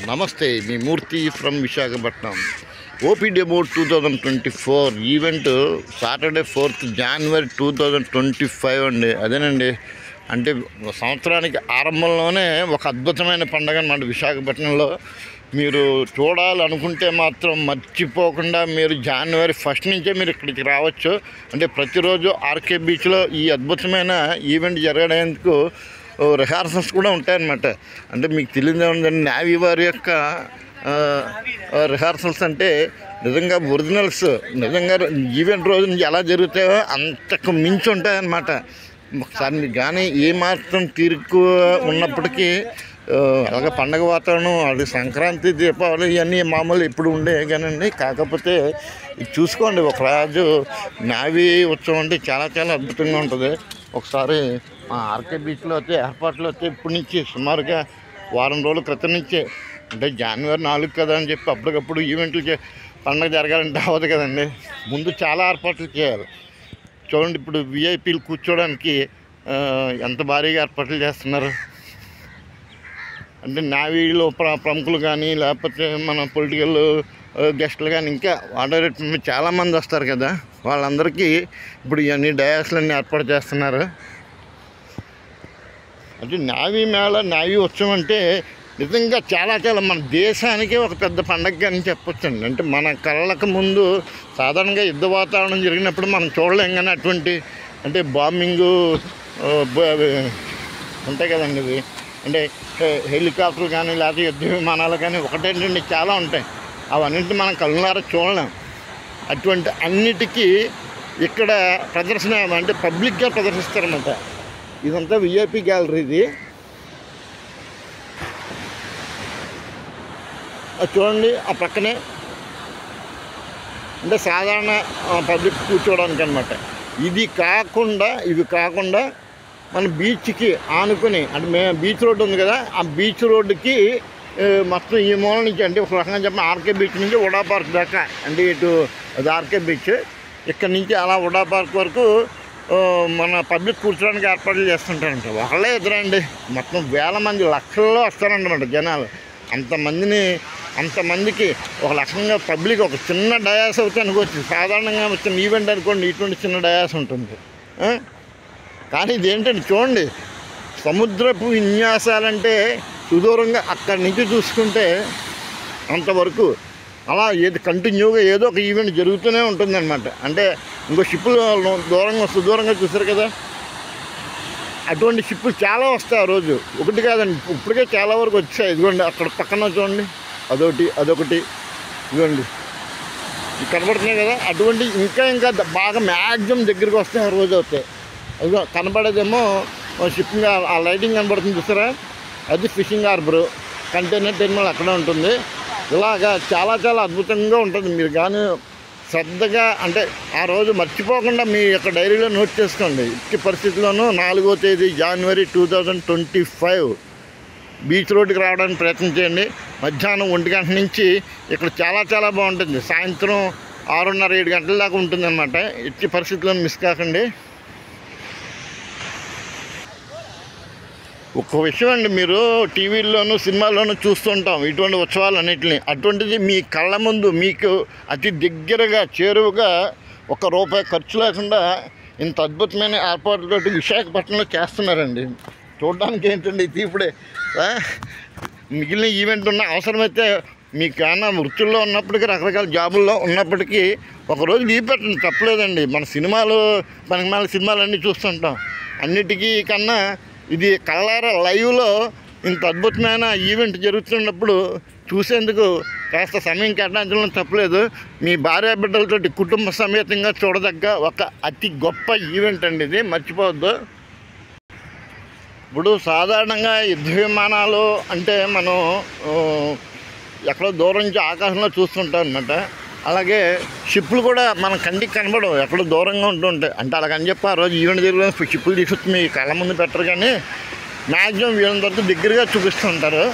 నమస్తే, మీ Murthy from Visakhapatnam. OP demo 2024 event Saturday 4th January 2025 అండి. అదేనండి, అంటే సంవత్సరానికి ఆరంభంలోనే ఒక అద్భుతమైన పండుగ అన్నమాట విశాఖపట్నంలో. మీరు చూడాలనుకుంటే మాత్రం మర్చిపోకుండా మీరు January 1st నుంచే మీరు ఇక్కడికి రావచ్చు. అంటే ప్రతిరోజు ఆర్కే బీచ్లో ఈ అద్భుతమైన ఈవెంట్ జరగడానికి రిహార్సల్స్ కూడా ఉంటాయన్నమాట. అంటే మీకు తెలియదే ఉందండి, నేవీ వారి యొక్క రిహార్సల్స్ అంటే నిజంగా ఒరిజినల్స్, నిజంగా ఈవెంట్ రోజు నుంచి ఎలా జరుగుతాయో అంతకు మించి ఉంటాయన్నమాట. ఒకసారి కానీ ఏమాత్రం తీరుకు ఉన్నప్పటికీ అలాగే పండగ వాతావరణం, అది సంక్రాంతి, దీపావళి ఇవన్నీ మామూలు ఇప్పుడు ఉండే కానండి. కాకపోతే ఇది చూసుకోండి, ఒక రోజు నేవీ ఉత్సవం అంటే చాలా చాలా అద్భుతంగా ఉంటుంది. ఒకసారి మా ఆర్కే బీచ్లో వచ్చే ఏర్పాట్లు వచ్చే ఇప్పటి నుంచి సుమారుగా వారం రోజుల క్రితం నుంచే, అంటే January 4 కదా అని చెప్పి అప్పటికప్పుడు ఈవెంట్లు పండగ జరగాలంటే అవ్వదు కదండి. ముందు చాలా ఏర్పాట్లు చేయాలి. చూడండి, ఇప్పుడు విఐపీలు కూర్చోవడానికి ఎంత భారీగా ఏర్పాట్లు చేస్తున్నారు. అంటే నేవీలో ప్రముఖులు కానీ, లేకపోతే మన పొలిటికల్ గెస్టులు కానీ, ఇంకా వాటర్ చాలామంది వస్తారు కదా, వాళ్ళందరికీ ఇప్పుడు ఇవన్నీ డయాస్లన్నీ ఏర్పాటు చేస్తున్నారు. అంటే నేవీ మేళ, నేవీ ఉత్సవం అంటే నిజంగా చాలా చాలా మన దేశానికే ఒక పెద్ద పండగ అని చెప్పొచ్చండి. అంటే మన కళ్ళకు ముందు సాధారణంగా యుద్ధ వాతావరణం జరిగినప్పుడు మనం చూడలేం, కానీ అటువంటి అంటే బాంబింగు ఉంటాయి కదండి. ఇవి అంటే హెలికాప్టర్లు కానీ, లేకపోతే యుద్ధ విమానాలు కానీ, ఒకటేంటండి చాలా ఉంటాయి. అవన్నింటినీ మనం కళ్ళారా చూడలేం. అటువంటి అన్నిటికీ ఇక్కడ ప్రదర్శన అంటే పబ్లిక్గా ప్రదర్శిస్తారన్నమాట. ఇదంతా విఐపి గ్యాలరీ. ఇది చూడండి, ఆ పక్కనే అంటే సాధారణ పబ్లిక్ కూర్చోవడానికి అనమాట. ఇవి కాకుండా మన బీచ్కి ఆనుకొని, అంటే బీచ్ రోడ్డు ఉంది కదా, ఆ బీచ్ రోడ్డుకి మొత్తం ఈ మూల నుంచి, అంటే ఒక రకంగా చెప్పిన ఆర్కే బీచ్ నుంచి ఉడా పార్క్ దాకా, అంటే ఇటు అది ఆర్కే బీచ్, ఇక్కడ నుంచి అలా ఉడా పార్క్ వరకు మన పబ్లిక్ కూర్చోడానికి ఏర్పాట్లు చేస్తుంటారంట. ఒకళ్ళే ఇద్దరండి, మొత్తం వేల మంది, లక్షల్లో వస్తారన్నమాట జనాలు. అంతమందికి ఒక లక్షంగా పబ్లిక్ ఒక చిన్న డయాస్ అవుతే అనుకోవచ్చు. సాధారణంగా వచ్చిన ఈవెంట్ అనుకోండి, ఇటువంటి చిన్న డయాస్ ఉంటుంది. కానీ ఇదేంటండి, చూడండి, సముద్రపు విన్యాసాలంటే సుదూరంగా అక్కడి నుంచి చూసుకుంటే అంతవరకు అలా కంటిన్యూగా ఏదో ఒక ఈవెంట్ జరుగుతూనే ఉంటుందన్నమాట. అంటే ఇంకో షిప్పులు సుదూరంగా చూసారు కదా, అటువంటి షిప్పులు చాలా వస్తాయి ఆ రోజు. ఒకటి కాదండి, ఇప్పటికే చాలా వరకు వచ్చాయి. ఇదిగోండి అక్కడ పక్కన చూడండి, అదొకటి ఇదిగోండి ఇవి కనబడుతున్నాయి కదా. అటువంటి ఇంకా బాగా మ్యాక్సిమం దగ్గరికి వస్తాయి ఆ రోజు అవుతాయి. అదిగో కనబడేదేమో షిప్పింగ్, ఆ లైటింగ్ కనబడుతుంది చూసారా, అది ఫిషింగ్ హార్బరు, కంటైనర్ టెర్మినల్ అక్కడ ఉంటుంది. ఇలాగా చాలా చాలా అద్భుతంగా ఉంటుంది. మీరు కానీ శ్రద్ధగా, అంటే ఆ రోజు మర్చిపోకుండా మీ యొక్క డైరీలో నోట్ చేసుకోండి. ఇట్టి పరిస్థితుల్లోనూ 4వ తేదీ January 2025 బీచ్ రోడ్డుకి రావడానికి ప్రయత్నం చేయండి. మధ్యాహ్నం 1 గంట నుంచి ఇక్కడ చాలా చాలా బాగుంటుంది. సాయంత్రం 6:30-7 గంటల దాకా ఉంటుందన్నమాట. ఇట్టి పరిస్థితుల్లో మిస్ కాకండి. ఒక విషయం అండి, మీరు టీవీల్లోనూ సినిమాల్లోనూ చూస్తుంటాం ఇటువంటి ఉత్సవాలన్నింటినీ. అటువంటిది మీ కళ్ళ ముందు మీకు అతి దగ్గరగా చేరువుగా ₹1 ఖర్చు లేకుండా ఇంత అద్భుతమైన ఏర్పాట్లతో విశాఖపట్నంలో చేస్తున్నారండి. చూడడానికి ఏంటండి, ఇది ఇప్పుడే మిగిలిన ఈవెంట్ ఉన్న అవసరమైతే మీకు ఏమన్నా వృత్తుల్లో ఉన్నప్పటికీ, రకరకాల జాబుల్లో ఉన్నప్పటికీ ఒకరోజు లీవ్ పెట్టండి, తప్పలేదండి. మన సినిమాలన్నీ చూస్తుంటాం. అన్నిటికీ కన్నా ఇది కళ్ళారా లైవ్లో ఇంత అద్భుతమైన ఈవెంట్ జరుగుతున్నప్పుడు చూసేందుకు కాస్త సమయం కేటాయించడం తప్పలేదు. మీ భార్య బిడ్డలతోటి కుటుంబ సమేతంగా చూడదగ్గ ఒక అతి గొప్ప ఈవెంట్ అండి ఇది, మర్చిపోవద్దు. ఇప్పుడు సాధారణంగా యుద్ధ విమానాలు అంటే మనం ఎక్కడో దూరం నుంచి ఆకాశంలో చూస్తుంటాం అన్నమాట. అలాగే షిప్పులు కూడా మన కంటికి కనబడవు, ఎక్కడో దూరంగా ఉంటుంటాయి. అంటే అలాగని చెప్పి ఆ రోజు ఈవెంట్ జరిగిన షిప్పులు తీసుకొచ్చి మీ కళ్ళ ముందు పెట్టరు, కానీ మ్యాక్సిమం వీళ్ళ వరకు దగ్గరగా చూపిస్తుంటారు.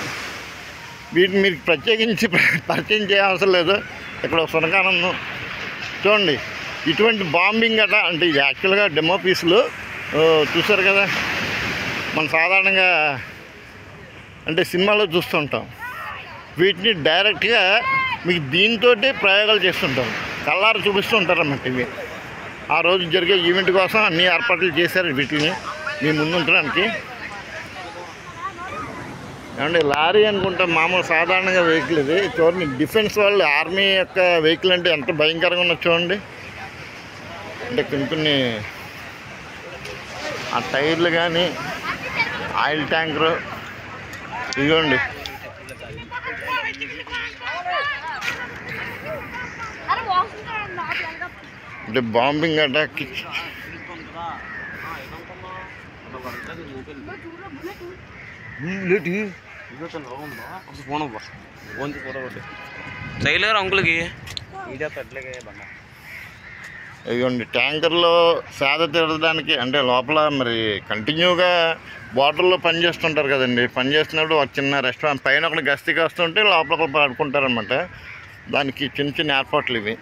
వీటిని మీరు ప్రత్యేకించి పరిచయం చేయవసరం లేదు. ఇక్కడ సునకానందం చూడండి, ఇటువంటి బాంబింగ్ అట, అంటే ఇది యాక్చువల్గా డెమో పీసులు చూసారు కదా. మన సాధారణంగా అంటే సినిమాలో చూస్తుంటాం. వీటిని డైరెక్ట్గా మీకు దీంతో ప్రయోగాలు చేస్తుంటారు, కళ్ళారు చూపిస్తూ ఉంటారు అన్నమాట. ఇవి ఆ రోజు జరిగే ఈవెంట్ కోసం అన్ని ఏర్పాట్లు చేశారు వీటిని మీ ముందు ఉంచడానికి. ఏమంటే లారీ అనుకుంటా, మామూలు సాధారణంగా వెహికల్ ఇది. చూడండి, డిఫెన్స్ వాళ్ళు ఆర్మీ యొక్క వెహికల్ అంటే ఎంత భయంకరంగా ఉన్నది చూడండి. అంటే కొన్ని ఆ టైర్లు కానీ, ఆయిల్ ట్యాంకరు, ఇదిగోండి. అంటే బాంబింగ్ అటాక్. ఇదిగోండి, ట్యాంకర్లో సేద తీరడానికి అంటే లోపల మరి కంటిన్యూగా బాటిల్లో పని చేస్తుంటారు కదండి. పని చేస్తున్నప్పుడు ఒక చిన్న రెస్టారెంట్ పైన ఒకటి గస్తీకి వస్తుంటే లోపల ఒకటి పడుకుంటారనమాట. దానికి చిన్న చిన్న ఏర్పాట్లు ఇవి.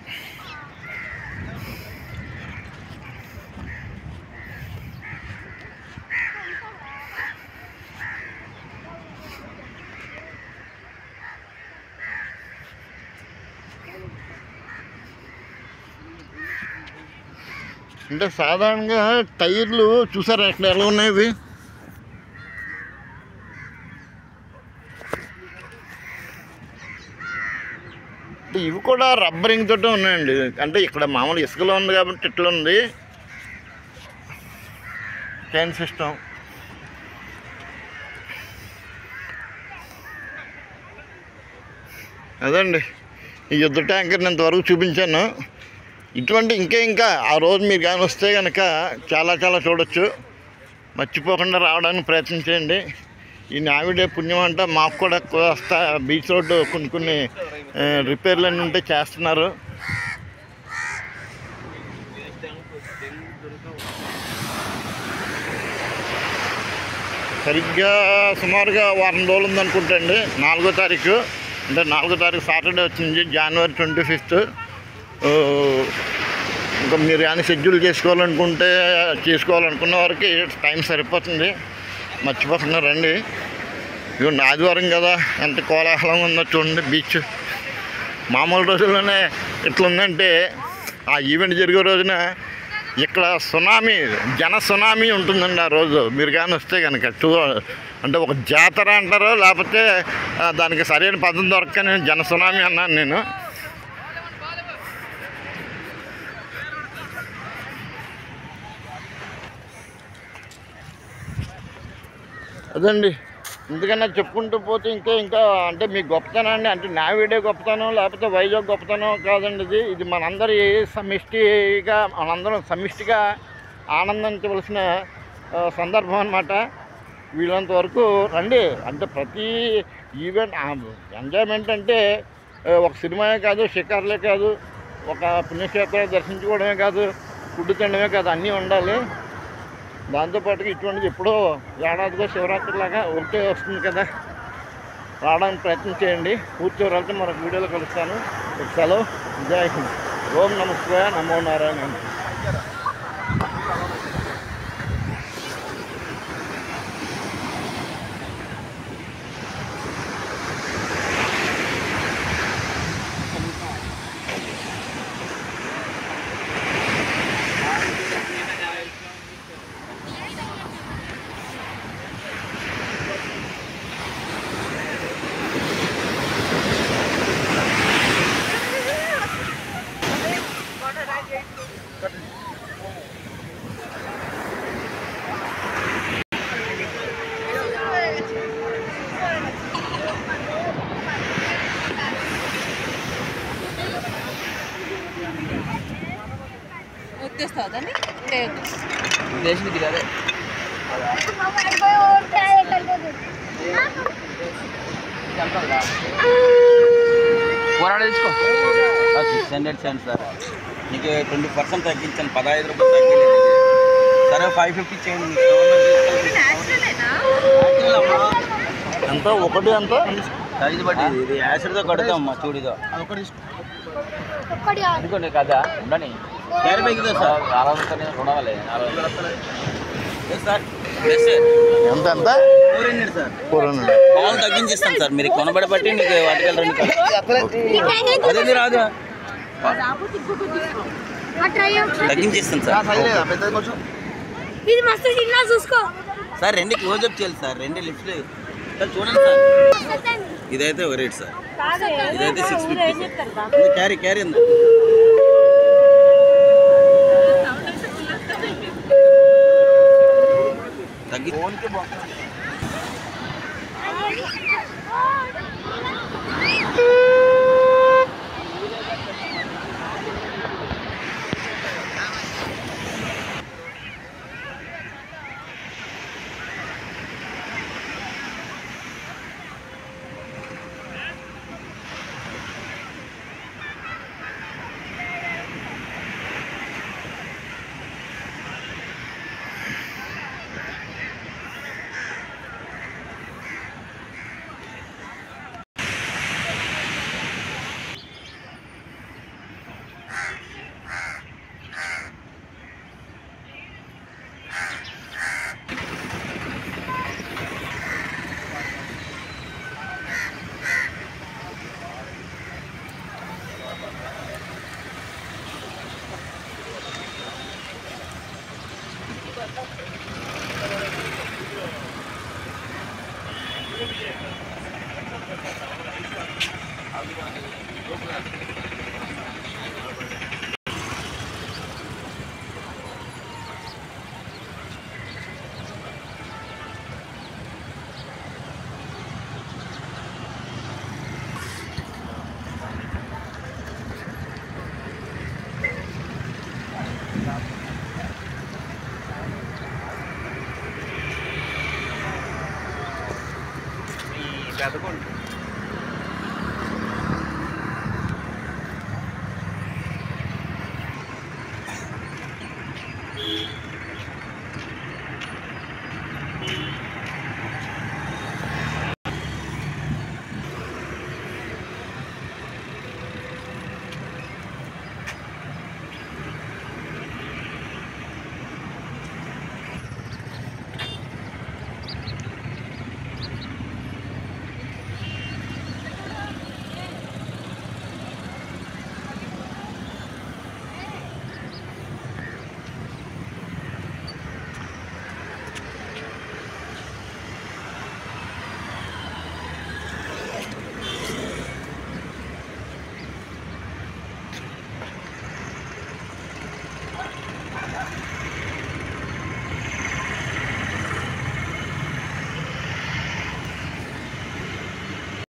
అంటే సాధారణంగా టైర్లు చూసారా ఎక్కడ ఎలా ఉన్నాయి ఇవి. అంటే ఇవి కూడా రబ్బరింగ్ తోటే ఉన్నాయండి. అంటే ఇక్కడ మామూలు ఇసుకలో ఉంది కాబట్టి ఇట్లా ఉంది చైన్ సిస్టమ్. అదండి ఈ యుద్ధ ట్యాంకర్ని ఇంతవరకు చూపించాను. ఇటువంటి ఇంకా ఆ రోజు మీరు కానీ వస్తే కనుక చాలా చూడొచ్చు. మర్చిపోకుండా రావడానికి ప్రయత్నం చేయండి. ఈ నావిడే పుణ్యం అంట మాకు కూడా వస్తా బీచ్ రోడ్డు కొన్ని రిపేర్లు అన్నీ ఉంటే చేస్తున్నారు. సరిగ్గా సుమారుగా వారం రోజులు ఉందనుకుంటా అండి. 4వ తారీఖు అంటే 4వ తారీఖు సాటర్డే వచ్చింది, January 25th. ఇంకా మీరు కానీ షెడ్యూల్ చేసుకోవాలనుకున్న వారికి టైం సరిపోతుంది. మర్చిపోకుండా రండి. ఇదిగోండి, ఆదివారం కదా ఎంత కోలాహలంగా ఉందో చూడండి బీచ్. మామూలు రోజుల్లోనే ఇట్లుందంటే ఆ ఈవెంట్ జరిగే రోజున ఇక్కడ జన సునామీ ఉంటుందండి. ఆ రోజు మీరు కానీ వస్తే కనుక అంటే ఒక జాతర అంటారో లేకపోతే దానికి సరైన పద్ధతి దొరకని జన సునామీ అన్నాను నేను. అదండి, ఎందుకన్నా చెప్పుకుంటూ పోతే ఇంకా అంటే మీ గొప్పతనాన్ని అంటే నావిడే గొప్పతనం లేకపోతే వైజాగ్ గొప్పతనం కాదండి. ఇది మనందరి సమిష్టిగా ఆనందించవలసిన సందర్భం అన్నమాట. వీళ్ళంత వరకు రండి. అంటే ప్రతి ఈవెంట్ ఎంజాయ్మెంట్ అంటే ఒక సినిమాయే కాదు, షికార్లే కాదు, ఒక పుణ్యక్షేత్రాలు దర్శించుకోవడమే కాదు, ఫుడ్ తినడమే కాదు, అన్నీ ఉండాలి. దాంతోపాటుగా ఇటువంటిది ఎప్పుడో ఏడాదిగా శివరాత్రిలాగా ఒకటే వస్తుంది కదా, రావడానికి ప్రయత్నం చేయండి. పూర్తి వివరాలతో మరొక వీడియోలో కలుస్తాను. సెలవు. జై హింద్. ఓం నమః శివాయ, నమో నారాయణ. పోరాడ తీసుకో 600 సెంట్స్ సార్, నీకు 20% తగ్గించాను, 15 రూపాయలు తగ్గించలేదు. సరే 550 చేయండి. ఎంత ఒకటి ఎంత సైజు బట్టి ఇది యాసిడ్తో కడతామ్మా, చూడిదో ఎందుకండి కదా ఉండని సార్ 60 కొనాలి 40 సార్. బెస్ట్ ఎంత ఎంత 400 సార్. 400. మామూలు తగ్గించిస్తాను సార్, మీరు కొనబడి బట్టి నీకు వాటికి 2 అదేంది రాదు, తగ్గించేస్తాను సార్. ఇది మస్తు చిన్న చూసుకో సార్ 2 క్లోజప్ చేయాలి సార్, 2 లిఫ్ట్లు సార్. చూడండి సార్, ఇదైతే ఒక రేట్ సార్, ఇదైతే 650 క్యారీ క్యారీ ఉంది. తగ్గి పెద్దకోండి.